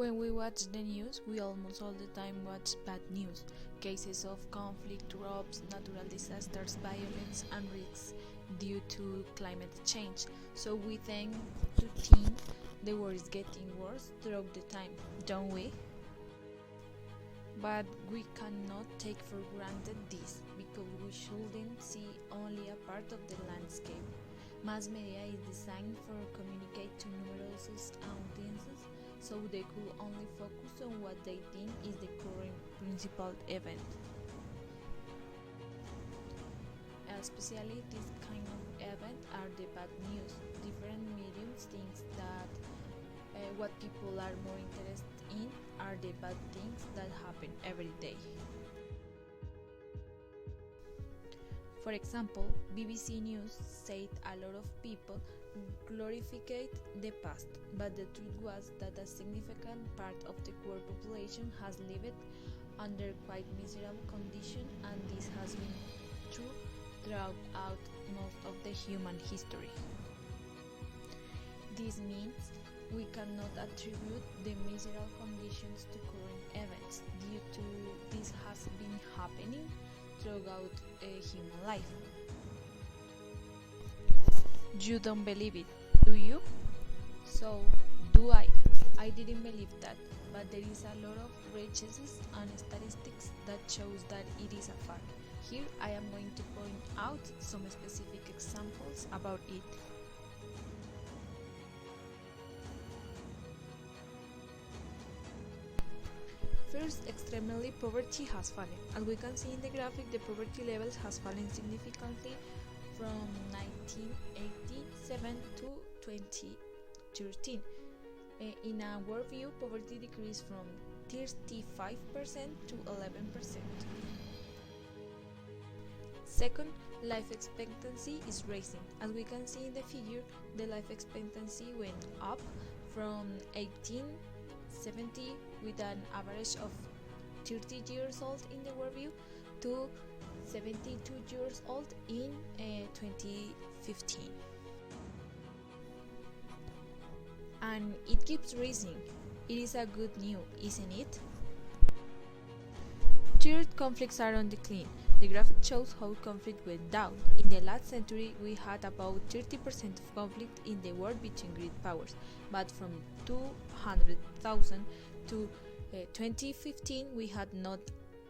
When we watch the news, we almost all the time watch bad news. Cases of conflict, riots, natural disasters, violence, and risks due to climate change. So we tend to think the world is getting worse throughout the time, don't we? But we cannot take for granted this because we shouldn't see only a part of the landscape. Mass media is designed for communicate to numerous audiences, so they could only focus on what they think is the current principal event. Especially this kind of event are the bad news. Different mediums think that what people are more interested in are the bad things that happen every day. For example, BBC News said a lot of people glorified the past, but the truth was that a significant part of the world population has lived under quite miserable conditions, and this has been true throughout most of the human history. This means we cannot attribute the miserable conditions to current events due to this has been happening throughout human life. You don't believe it, do you? So do I. I didn't believe that, but there is a lot of research and statistics that shows that it is a fact. Here I am going to point out some specific examples about it. First, extremely poverty has fallen. As we can see in the graphic, the poverty levels has fallen significantly from 1987 to 2013. In a world view, poverty decreased from 35% to 11%. Second, life expectancy is rising. As we can see in the figure, the life expectancy went up from 1870 with an average of 30 years old in the world view to 72 years old in 2015. And it keeps rising. It is a good news, isn't it? Third, conflicts are on decline. The graphic shows how conflict went down. In the last century, we had about 30% of conflict in the world between great powers, but from 200,000 to 2015, we had not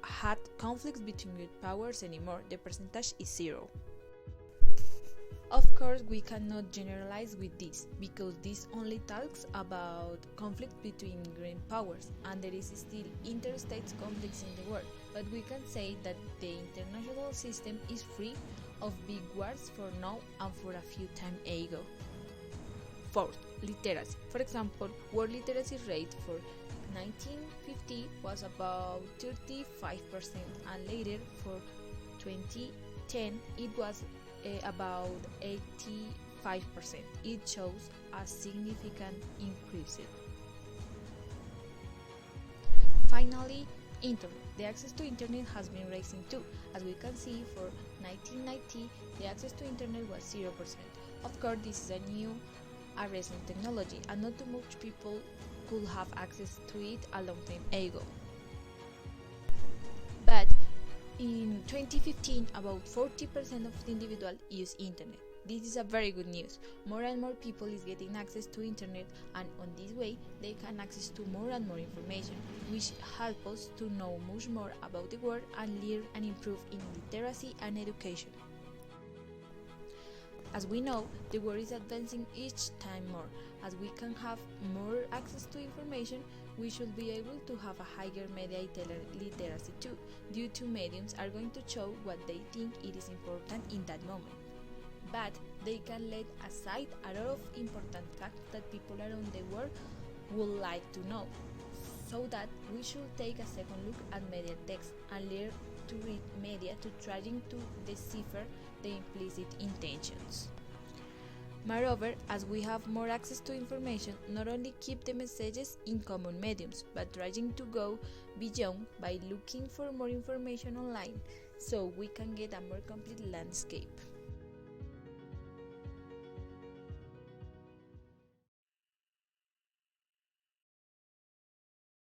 had conflicts between great powers anymore. The percentage is 0. Of course, we cannot generalize with this because this only talks about conflict between great powers, and there is still interstate conflicts in the world. But we can say that the international system is free of big wars for now and for a few time ago. Fourth, literacy. For example, world literacy rate for 1950 was about 35%, and later for 2010 it was about 85%. It shows a significant increase. Finally, internet. The access to internet has been rising too. As we can see, for 1990, the access to internet was 0%. Of course, this is a new, a recent technology, and not too much people could have access to it a long time ago. But in 2015, about 40% of the individuals use internet. This is a very good news. More and more people is getting access to internet, and on this way they can access to more and more information, which help us to know much more about the world and learn and improve in literacy and education. As we know, the world is advancing each time more. As we can have more access to information, we should be able to have a higher media literacy too, due to mediums are going to show what they think it is important in that moment. But they can let aside a lot of important facts that people around the world would like to know, so that we should take a second look at media text and learn to read media to trying to decipher the implicit intentions. Moreover, as we have more access to information, not only keep the messages in common mediums, but trying to go beyond by looking for more information online, so we can get a more complete landscape.